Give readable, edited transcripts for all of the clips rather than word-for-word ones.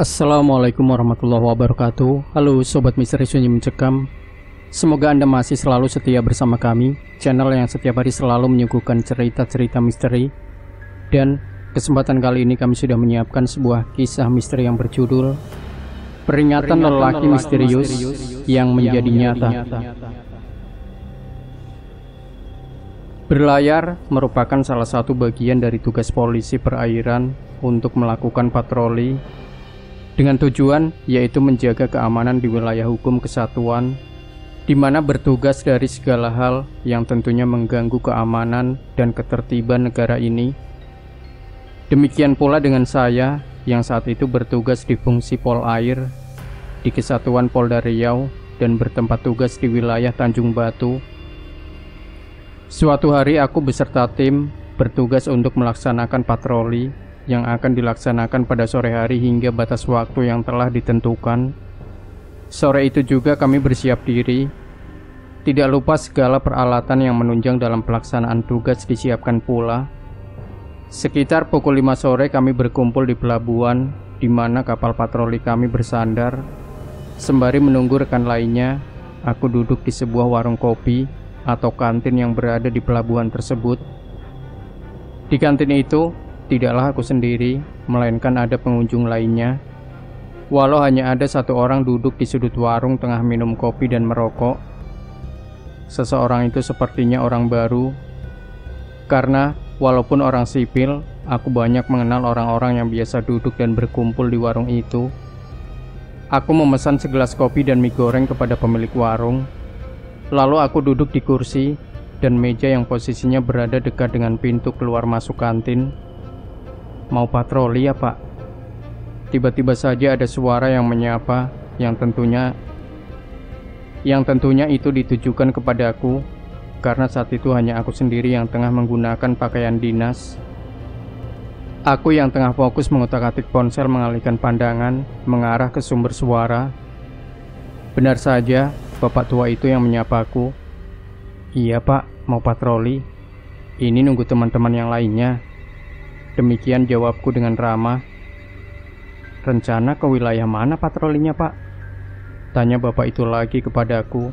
Assalamualaikum warahmatullahi wabarakatuh. Halo Sobat Misteri Sunyi Mencekam. Semoga Anda masih selalu setia bersama kami, channel yang setiap hari selalu menyuguhkan cerita-cerita misteri. Dan kesempatan kali ini kami sudah menyiapkan sebuah kisah misteri yang berjudul Peringatan Lelaki Misterius yang Menjadi Nyata. Berlayar merupakan salah satu bagian dari tugas polisi perairan untuk melakukan patroli dengan tujuan yaitu menjaga keamanan di wilayah hukum kesatuan, di mana bertugas dari segala hal yang tentunya mengganggu keamanan dan ketertiban negara ini. Demikian pula dengan saya yang saat itu bertugas di fungsi Polair di Kesatuan Polda Riau dan bertempat tugas di wilayah Tanjung Batu. Suatu hari aku beserta tim bertugas untuk melaksanakan patroli yang akan dilaksanakan pada sore hari hingga batas waktu yang telah ditentukan. Sore itu juga kami bersiap diri. Tidak lupa segala peralatan yang menunjang dalam pelaksanaan tugas disiapkan pula. Sekitar pukul 5 sore kami berkumpul di pelabuhan di mana kapal patroli kami bersandar. Sembari menunggu rekan lainnya, aku duduk di sebuah warung kopi atau kantin yang berada di pelabuhan tersebut. Di kantin itu tidaklah aku sendiri, melainkan ada pengunjung lainnya. Walau hanya ada satu orang duduk di sudut warung tengah minum kopi dan merokok. Seseorang itu sepertinya orang baru, karena walaupun orang sipil, aku banyak mengenal orang-orang yang biasa duduk dan berkumpul di warung itu. Aku memesan segelas kopi dan mie goreng kepada pemilik warung. Lalu aku duduk di kursi dan meja yang posisinya berada dekat dengan pintu keluar masuk kantin. Mau patroli ya Pak? Tiba-tiba saja ada suara yang menyapa yang tentunya itu ditujukan kepadaku, karena saat itu hanya aku sendiri yang tengah menggunakan pakaian dinas. Aku yang tengah fokus mengutak-atik ponsel mengalihkan pandangan mengarah ke sumber suara. Benar saja, bapak tua itu yang menyapaku. Iya Pak, mau patroli. Ini nunggu teman-teman yang lainnya. Demikian jawabku dengan ramah. Rencana ke wilayah mana patrolinya Pak? Tanya bapak itu lagi kepadaku.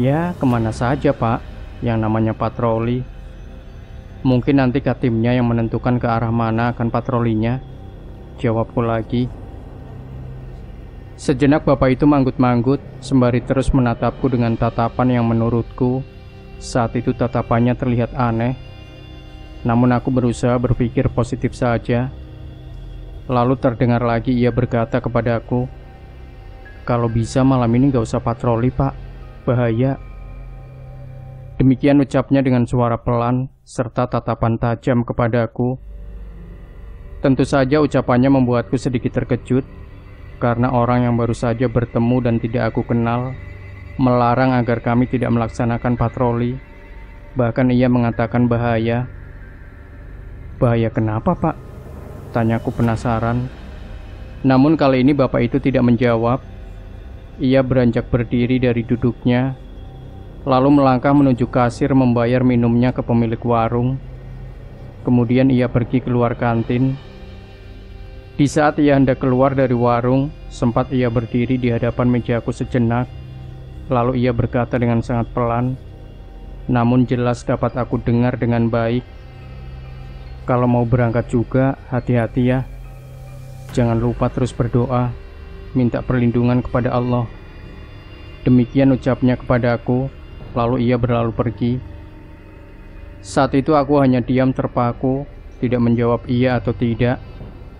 Ya kemana saja Pak, yang namanya patroli. Mungkin nanti Katimnya yang menentukan ke arah mana akan patrolinya, jawabku lagi. Sejenak bapak itu manggut-manggut sembari terus menatapku dengan tatapan yang menurutku saat itu tatapannya terlihat aneh. Namun aku berusaha berpikir positif saja. Lalu terdengar lagi ia berkata kepadaku, "Kalau bisa malam ini gak usah patroli Pak, bahaya." Demikian ucapnya dengan suara pelan serta tatapan tajam kepadaku. Tentu saja ucapannya membuatku sedikit terkejut, karena orang yang baru saja bertemu dan tidak aku kenal melarang agar kami tidak melaksanakan patroli. Bahkan ia mengatakan bahaya. Bahaya kenapa Pak? Tanyaku penasaran. Namun kali ini bapak itu tidak menjawab. Ia beranjak berdiri dari duduknya, lalu melangkah menuju kasir membayar minumnya ke pemilik warung. Kemudian ia pergi keluar kantin. Di saat ia hendak keluar dari warung, sempat ia berdiri di hadapan mejaku sejenak. Lalu ia berkata dengan sangat pelan, namun jelas dapat aku dengar dengan baik, "Kalau mau berangkat juga, hati-hati ya. Jangan lupa terus berdoa, minta perlindungan kepada Allah." Demikian ucapnya kepadaku, lalu ia berlalu pergi. Saat itu aku hanya diam terpaku, tidak menjawab iya atau tidak,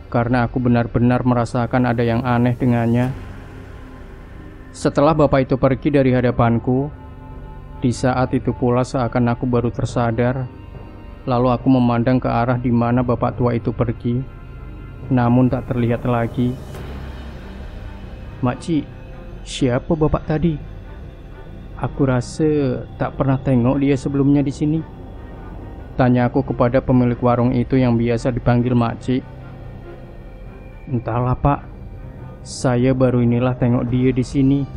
karena aku benar-benar merasakan ada yang aneh dengannya. Setelah bapak itu pergi dari hadapanku, di saat itu pula seakan aku baru tersadar. Lalu aku memandang ke arah di mana bapak tua itu pergi, namun tak terlihat lagi. "Makcik, siapa bapak tadi? Aku rasa tak pernah tengok dia sebelumnya di sini." Tanya aku kepada pemilik warung itu yang biasa dipanggil Makcik. "Entahlah Pak, saya baru inilah tengok dia di sini.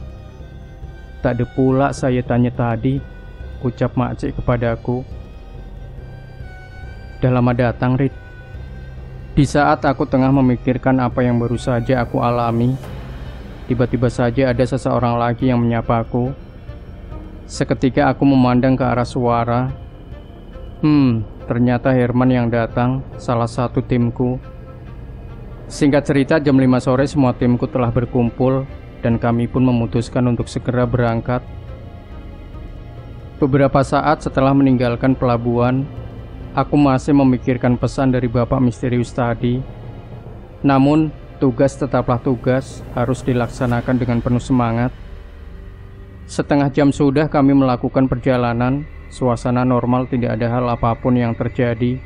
Tak ada pula saya tanya tadi," ucap Makcik kepadaku. "Dah lama datang, Rit?" Di saat aku tengah memikirkan apa yang baru saja aku alami, tiba-tiba saja ada seseorang lagi yang menyapaku. Seketika aku memandang ke arah suara. Ternyata Herman yang datang, salah satu timku. Singkat cerita, jam 5 sore semua timku telah berkumpul dan kami pun memutuskan untuk segera berangkat. Beberapa saat setelah meninggalkan pelabuhan, aku masih memikirkan pesan dari Bapak misterius tadi. Namun, tugas tetaplah tugas, harus dilaksanakan dengan penuh semangat. Setengah jam sudah kami melakukan perjalanan. Suasana normal, tidak ada hal apapun yang terjadi.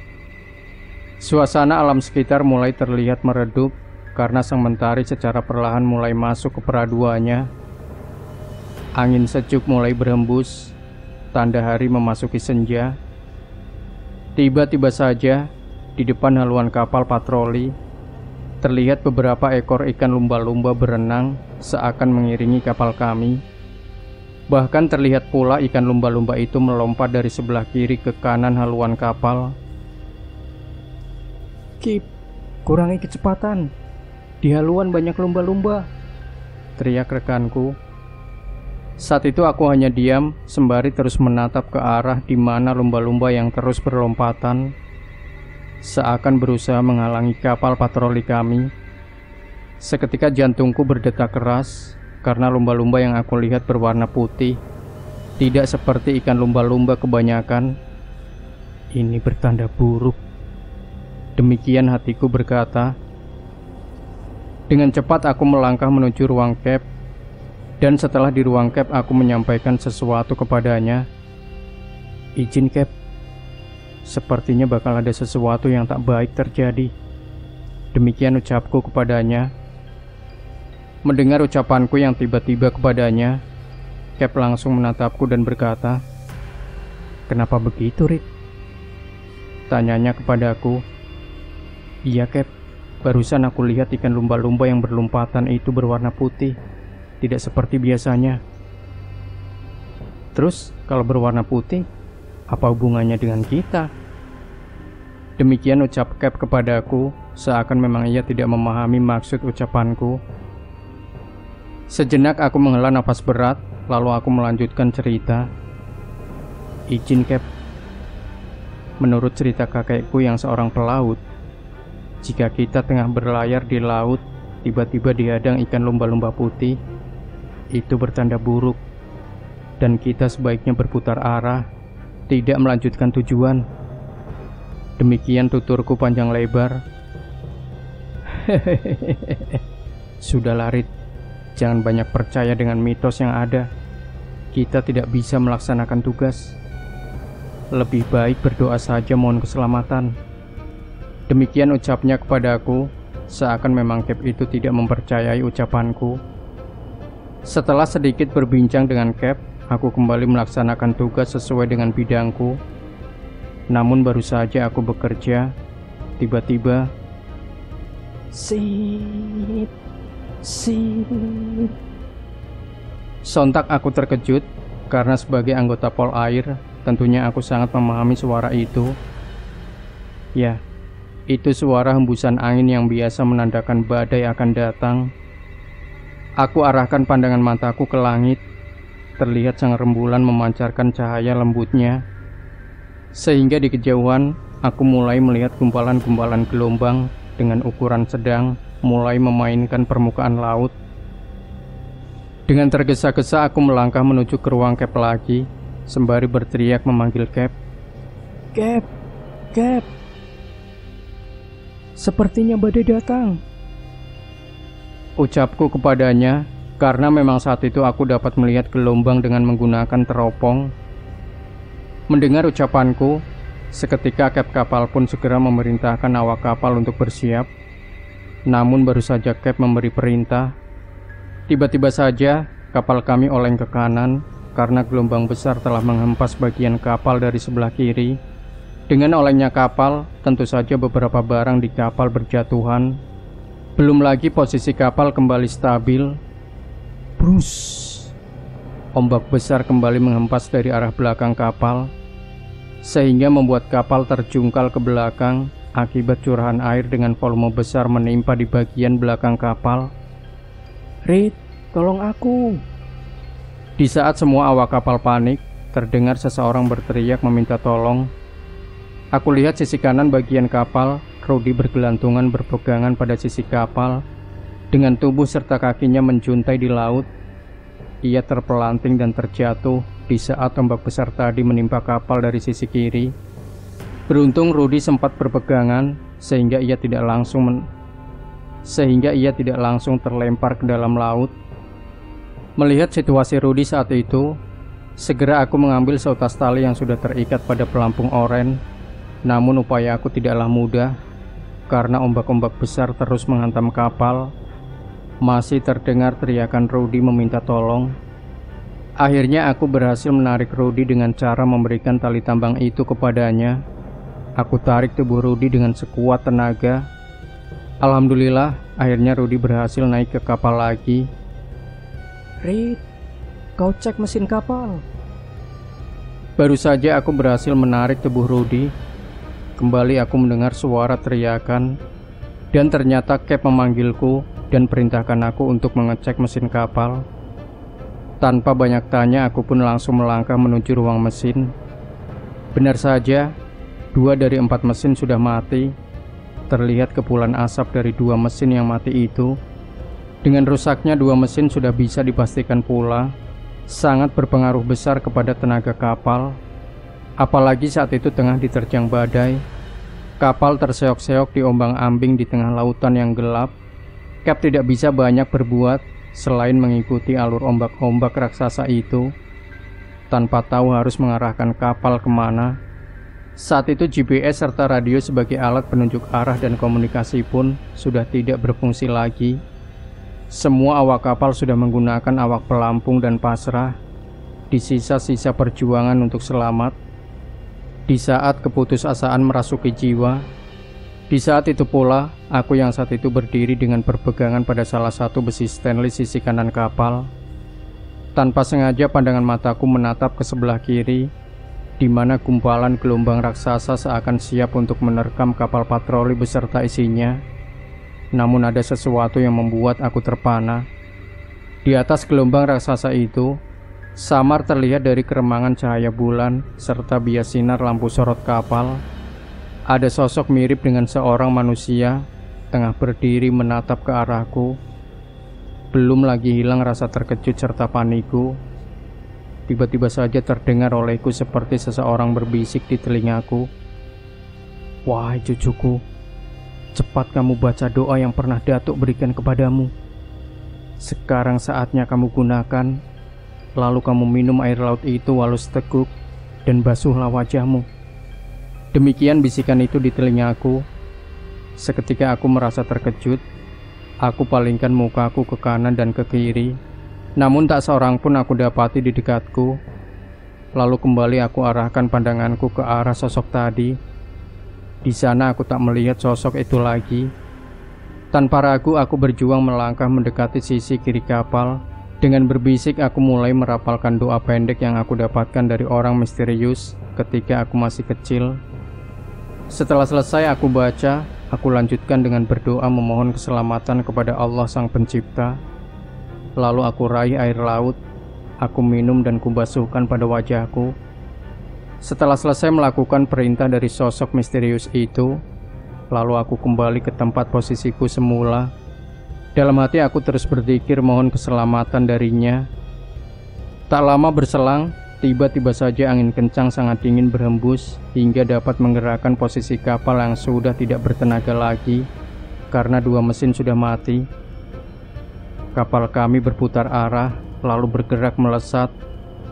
Suasana alam sekitar mulai terlihat meredup karena sang mentari secara perlahan mulai masuk ke peraduannya. Angin sejuk mulai berhembus, tanda hari memasuki senja. Tiba-tiba saja, di depan haluan kapal patroli, terlihat beberapa ekor ikan lumba-lumba berenang seakan mengiringi kapal kami. Bahkan terlihat pula ikan lumba-lumba itu melompat dari sebelah kiri ke kanan haluan kapal. "Kip, kurangi kecepatan. Di haluan banyak lumba-lumba," teriak rekanku. Saat itu aku hanya diam sembari terus menatap ke arah di mana lumba-lumba yang terus berlompatan seakan berusaha menghalangi kapal patroli kami. Seketika jantungku berdetak keras karena lumba-lumba yang aku lihat berwarna putih, tidak seperti ikan lumba-lumba kebanyakan. Ini bertanda buruk, demikian hatiku berkata. Dengan cepat aku melangkah menuju ruang cab, dan setelah di ruang cab aku menyampaikan sesuatu kepadanya. "Izin Cap, sepertinya bakal ada sesuatu yang tak baik terjadi." Demikian ucapku kepadanya. Mendengar ucapanku yang tiba-tiba kepadanya, Cap langsung menatapku dan berkata, "Kenapa begitu, Rit?" Tanyanya kepadaku. "Iya Cap, barusan aku lihat ikan lumba-lumba yang berlompatan itu berwarna putih, tidak seperti biasanya." "Terus kalau berwarna putih, apa hubungannya dengan kita?" Demikian ucap Cap kepadaku, seakan memang ia tidak memahami maksud ucapanku. Sejenak aku menghela nafas berat, lalu aku melanjutkan cerita. "Izin Cap, menurut cerita kakekku yang seorang pelaut, jika kita tengah berlayar di laut, tiba-tiba dihadang ikan lumba-lumba putih, itu bertanda buruk, dan kita sebaiknya berputar arah, tidak melanjutkan tujuan." Demikian tuturku panjang lebar. "Sudahlah Rit, jangan banyak percaya dengan mitos yang ada. Kita tidak bisa melaksanakan tugas. Lebih baik berdoa saja mohon keselamatan." Demikian ucapnya kepadaku, seakan memang Cap itu tidak mempercayai ucapanku. Setelah sedikit berbincang dengan Cap, aku kembali melaksanakan tugas sesuai dengan bidangku. Namun baru saja aku bekerja, tiba-tiba "Sip, sip." Sontak aku terkejut, karena sebagai anggota Pol Air, tentunya aku sangat memahami suara itu. Ya, itu suara hembusan angin yang biasa menandakan badai akan datang. Aku arahkan pandangan mataku ke langit. Terlihat sang rembulan memancarkan cahaya lembutnya, sehingga di kejauhan aku mulai melihat gumpalan-gumpalan gelombang dengan ukuran sedang mulai memainkan permukaan laut. Dengan tergesa-gesa aku melangkah menuju ke ruang Cap lagi, sembari berteriak memanggil Cap. "Cap, Cap, sepertinya badai datang," ucapku kepadanya, karena memang saat itu aku dapat melihat gelombang dengan menggunakan teropong. Mendengar ucapanku, seketika Cap kapal pun segera memerintahkan awak kapal untuk bersiap. Namun baru saja Cap memberi perintah, tiba-tiba saja kapal kami oleng ke kanan karena gelombang besar telah menghempas bagian kapal dari sebelah kiri. Dengan olengnya kapal, tentu saja beberapa barang di kapal berjatuhan. Belum lagi posisi kapal kembali stabil. Brus! Ombak besar kembali menghempas dari arah belakang kapal, sehingga membuat kapal terjungkal ke belakang akibat curahan air dengan volume besar menimpa di bagian belakang kapal. "Rit, tolong aku!" Di saat semua awak kapal panik, terdengar seseorang berteriak meminta tolong. Aku lihat sisi kanan bagian kapal, Rudy bergelantungan berpegangan pada sisi kapal, dengan tubuh serta kakinya menjuntai di laut. Ia terpelanting dan terjatuh di saat ombak besar tadi menimpa kapal dari sisi kiri. Beruntung Rudy sempat berpegangan sehingga ia tidak langsung terlempar ke dalam laut. Melihat situasi Rudy saat itu, segera aku mengambil seutas tali yang sudah terikat pada pelampung oren. Namun upaya aku tidaklah mudah karena ombak-ombak besar terus menghantam kapal. Masih terdengar teriakan Rudy meminta tolong. Akhirnya aku berhasil menarik Rudy dengan cara memberikan tali tambang itu kepadanya. Aku tarik tubuh Rudy dengan sekuat tenaga. Alhamdulillah, akhirnya Rudy berhasil naik ke kapal lagi. "Rit, kau cek mesin kapal." Baru saja aku berhasil menarik tubuh Rudy, kembali aku mendengar suara teriakan, dan ternyata Cap memanggilku dan perintahkan aku untuk mengecek mesin kapal. Tanpa banyak tanya, aku pun langsung melangkah menuju ruang mesin. Benar saja, 2 dari 4 mesin sudah mati. Terlihat kepulan asap dari 2 mesin yang mati itu. Dengan rusaknya 2 mesin sudah bisa dipastikan pula sangat berpengaruh besar kepada tenaga kapal. Apalagi saat itu tengah diterjang badai. Kapal terseok-seok diombang-ambing di tengah lautan yang gelap. Cap tidak bisa banyak berbuat selain mengikuti alur ombak-ombak raksasa itu, tanpa tahu harus mengarahkan kapal kemana. Saat itu GPS serta radio sebagai alat penunjuk arah dan komunikasi pun sudah tidak berfungsi lagi. Semua awak kapal sudah menggunakan awak pelampung dan pasrah di sisa-sisa perjuangan untuk selamat. Di saat keputusasaan merasuki jiwa, di saat itu pula aku yang saat itu berdiri dengan berpegangan pada salah satu besi stainless sisi kanan kapal. Tanpa sengaja pandangan mataku menatap ke sebelah kiri, di mana gumpalan gelombang raksasa seakan siap untuk menerkam kapal patroli beserta isinya. Namun ada sesuatu yang membuat aku terpana. Di atas gelombang raksasa itu, samar terlihat dari keremangan cahaya bulan serta bias sinar lampu sorot kapal, ada sosok mirip dengan seorang manusia tengah berdiri menatap ke arahku. Belum lagi hilang rasa terkejut serta panikku, tiba-tiba saja terdengar olehku seperti seseorang berbisik di telingaku. "Wahai cucuku, cepat kamu baca doa yang pernah Datuk berikan kepadamu. Sekarang saatnya kamu gunakan. Lalu kamu minum air laut itu walau seteguk dan basuhlah wajahmu." Demikian bisikan itu di telingaku. Seketika aku merasa terkejut. Aku palingkan mukaku ke kanan dan ke kiri, namun tak seorang pun aku dapati di dekatku. Lalu kembali aku arahkan pandanganku ke arah sosok tadi. Di sana aku tak melihat sosok itu lagi. Tanpa ragu aku berjuang melangkah mendekati sisi kiri kapal. Dengan berbisik aku mulai merapalkan doa pendek yang aku dapatkan dari orang misterius ketika aku masih kecil. Setelah selesai aku baca, aku lanjutkan dengan berdoa memohon keselamatan kepada Allah Sang Pencipta. Lalu aku raih air laut, aku minum dan kubasuhkan pada wajahku. Setelah selesai melakukan perintah dari sosok misterius itu, lalu aku kembali ke tempat posisiku semula. Dalam hati aku terus berzikir mohon keselamatan darinya. Tak lama berselang, tiba-tiba saja angin kencang sangat dingin berhembus hingga dapat menggerakkan posisi kapal yang sudah tidak bertenaga lagi karena 2 mesin sudah mati. Kapal kami berputar arah lalu bergerak melesat,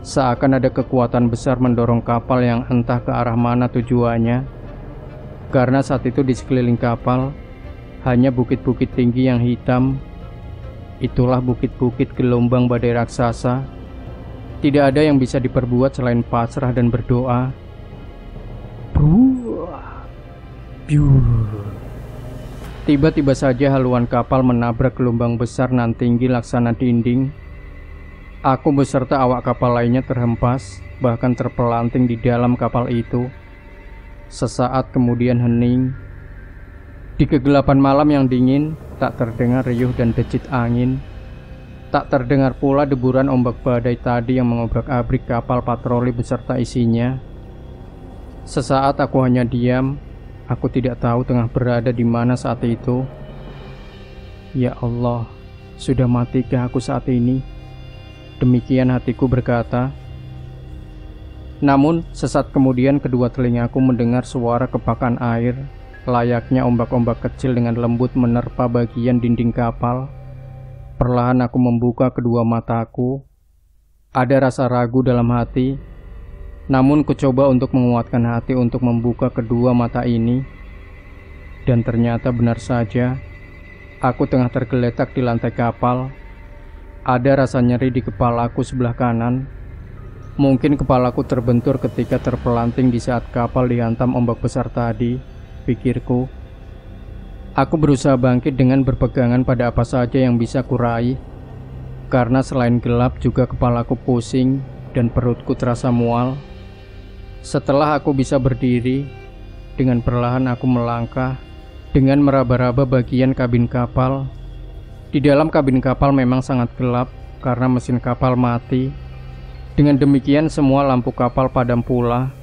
seakan ada kekuatan besar mendorong kapal yang entah ke arah mana tujuannya. Karena saat itu di sekeliling kapal hanya bukit-bukit tinggi yang hitam. Itulah bukit-bukit gelombang badai raksasa. Tidak ada yang bisa diperbuat selain pasrah dan berdoa. Tiba-tiba saja haluan kapal menabrak gelombang besar nan tinggi laksana dinding. Aku beserta awak kapal lainnya terhempas, bahkan terpelanting di dalam kapal itu. Sesaat kemudian hening, Di kegelapan malam yang dingin, tak terdengar riuh dan decit angin. Tak terdengar pula deburan ombak badai tadi yang mengobrak-abrik kapal patroli beserta isinya. Sesaat aku hanya diam. Aku tidak tahu tengah berada di mana saat itu. Ya Allah, sudah matikah aku saat ini? Demikian hatiku berkata. Namun, sesaat kemudian kedua telingaku mendengar suara kepakan air, layaknya ombak-ombak kecil dengan lembut menerpa bagian dinding kapal. Perlahan aku membuka kedua mataku. Ada rasa ragu dalam hati, namun kucoba untuk menguatkan hati untuk membuka kedua mata ini. Dan ternyata benar saja, aku tengah tergeletak di lantai kapal. Ada rasa nyeri di kepalaku sebelah kanan. Mungkin kepalaku terbentur ketika terpelanting di saat kapal dihantam ombak besar tadi, pikirku. Aku berusaha bangkit dengan berpegangan pada apa saja yang bisa kuraih. Karena selain gelap juga kepalaku pusing dan perutku terasa mual. Setelah aku bisa berdiri, dengan perlahan aku melangkah dengan meraba-raba bagian kabin kapal. Di dalam kabin kapal memang sangat gelap karena mesin kapal mati. Dengan demikian semua lampu kapal padam pula.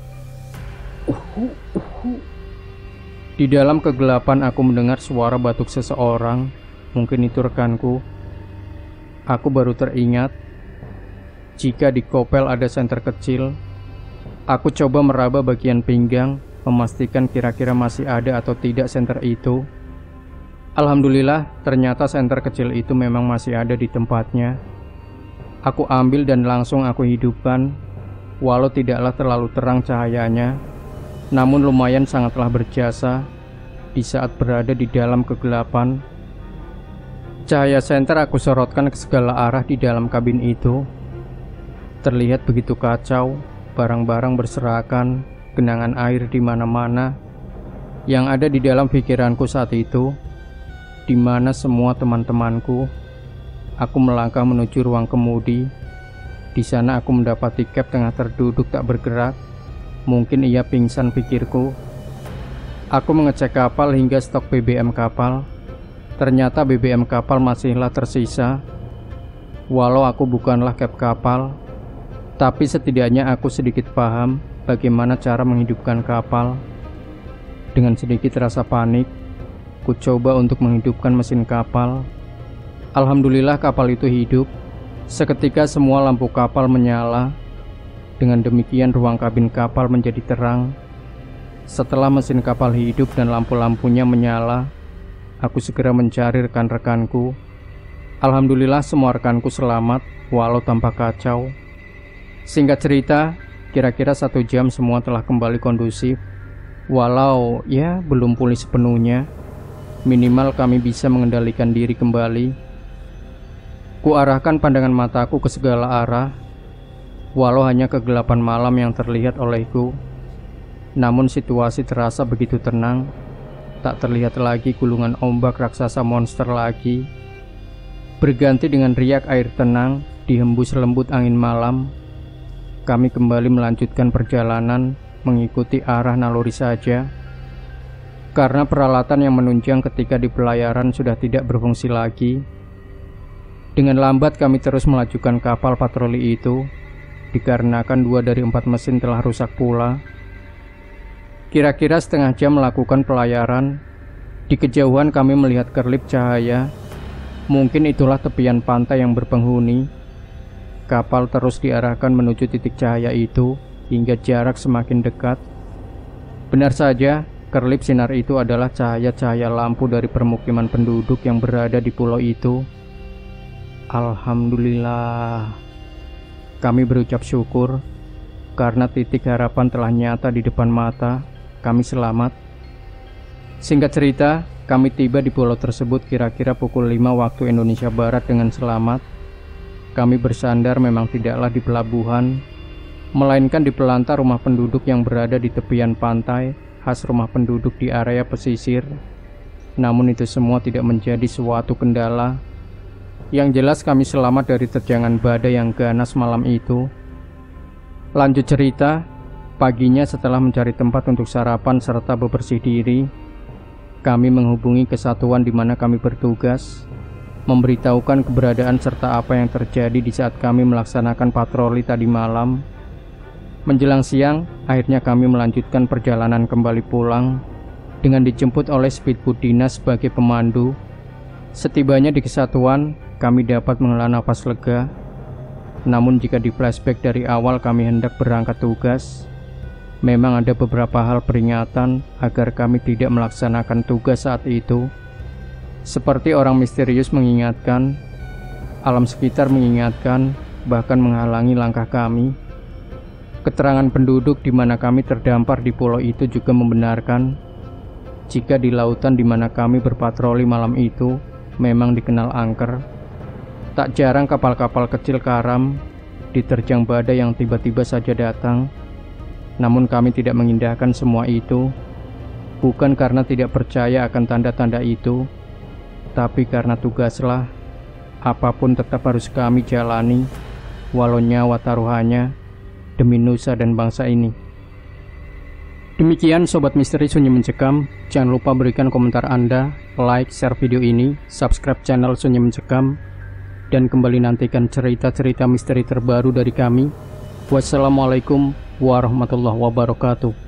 Di dalam kegelapan aku mendengar suara batuk seseorang. Mungkin itu rekanku. Aku baru teringat, jika di kopel ada senter kecil. Aku coba meraba bagian pinggang, memastikan kira-kira masih ada atau tidak senter itu. Alhamdulillah, ternyata senter kecil itu memang masih ada di tempatnya. Aku ambil dan langsung aku hidupkan. Walau tidaklah terlalu terang cahayanya, namun lumayan sangatlah berjasa di saat berada di dalam kegelapan. Cahaya senter aku sorotkan ke segala arah di dalam kabin itu. Terlihat begitu kacau, barang-barang berserakan, genangan air di mana-mana. Yang ada di dalam pikiranku saat itu, di mana semua teman-temanku. Aku melangkah menuju ruang kemudi. Di sana aku mendapati Cap tengah terduduk tak bergerak. Mungkin ia pingsan, pikirku. Aku mengecek kapal hingga stok BBM kapal. Ternyata BBM kapal masihlah tersisa. Walau aku bukanlah Cap kapal, tapi setidaknya aku sedikit paham bagaimana cara menghidupkan kapal. Dengan sedikit rasa panik, ku coba untuk menghidupkan mesin kapal. Alhamdulillah kapal itu hidup. Seketika semua lampu kapal menyala. Dengan demikian ruang kabin kapal menjadi terang. Setelah mesin kapal hidup dan lampu-lampunya menyala, aku segera mencari rekan-rekanku. Alhamdulillah semua rekanku selamat, walau tampak kacau. Singkat cerita, kira-kira 1 jam semua telah kembali kondusif. Walau ya belum pulih sepenuhnya, minimal kami bisa mengendalikan diri kembali. Kuarahkan pandangan mataku ke segala arah. Walau hanya kegelapan malam yang terlihat olehku, namun situasi terasa begitu tenang. Tak terlihat lagi gulungan ombak raksasa monster lagi. Berganti dengan riak air tenang dihembus lembut angin malam. Kami kembali melanjutkan perjalanan mengikuti arah naluri saja. Karena peralatan yang menunjang ketika di pelayaran sudah tidak berfungsi lagi. Dengan lambat kami terus melajukan kapal patroli itu, dikarenakan 2 dari 4 mesin telah rusak pula. Kira-kira setengah jam melakukan pelayaran. Di kejauhan kami melihat kerlip cahaya. Mungkin itulah tepian pantai yang berpenghuni. Kapal terus diarahkan menuju titik cahaya itu hingga jarak semakin dekat. Benar saja, kerlip sinar itu adalah cahaya-cahaya lampu dari permukiman penduduk yang berada di pulau itu. Alhamdulillah. Kami berucap syukur karena titik harapan telah nyata di depan mata. Kami selamat. Singkat cerita, kami tiba di pulau tersebut kira-kira pukul 5 waktu Indonesia Barat dengan selamat. Kami bersandar memang tidaklah di pelabuhan, melainkan di pelantar rumah penduduk yang berada di tepian pantai, khas rumah penduduk di area pesisir. Namun itu semua tidak menjadi suatu kendala. Yang jelas kami selamat dari terjangan badai yang ganas malam itu. Lanjut cerita, paginya setelah mencari tempat untuk sarapan serta bebersih diri, kami menghubungi kesatuan di mana kami bertugas, memberitahukan keberadaan serta apa yang terjadi di saat kami melaksanakan patroli tadi malam. Menjelang siang, akhirnya kami melanjutkan perjalanan kembali pulang dengan dijemput oleh speedboat dinas sebagai pemandu. Setibanya di kesatuan, kami dapat menghela nafas lega. Namun jika di flashback dari awal kami hendak berangkat tugas, memang ada beberapa hal peringatan agar kami tidak melaksanakan tugas saat itu. Seperti orang misterius mengingatkan, alam sekitar mengingatkan, bahkan menghalangi langkah kami. Keterangan penduduk di mana kami terdampar di pulau itu juga membenarkan jika di lautan di mana kami berpatroli malam itu memang dikenal angker. Tak jarang kapal-kapal kecil karam diterjang badai yang tiba-tiba saja datang. Namun kami tidak mengindahkan semua itu, bukan karena tidak percaya akan tanda-tanda itu, tapi karena tugaslah, apapun tetap harus kami jalani, walau nyawa taruhannya demi nusa dan bangsa ini. Demikian Sobat Misteri Sunyi Mencekam. Jangan lupa berikan komentar Anda, like, share video ini, subscribe channel Sunyi Mencekam, dan kembali nantikan cerita-cerita misteri terbaru dari kami. Wassalamualaikum warahmatullahi wabarakatuh.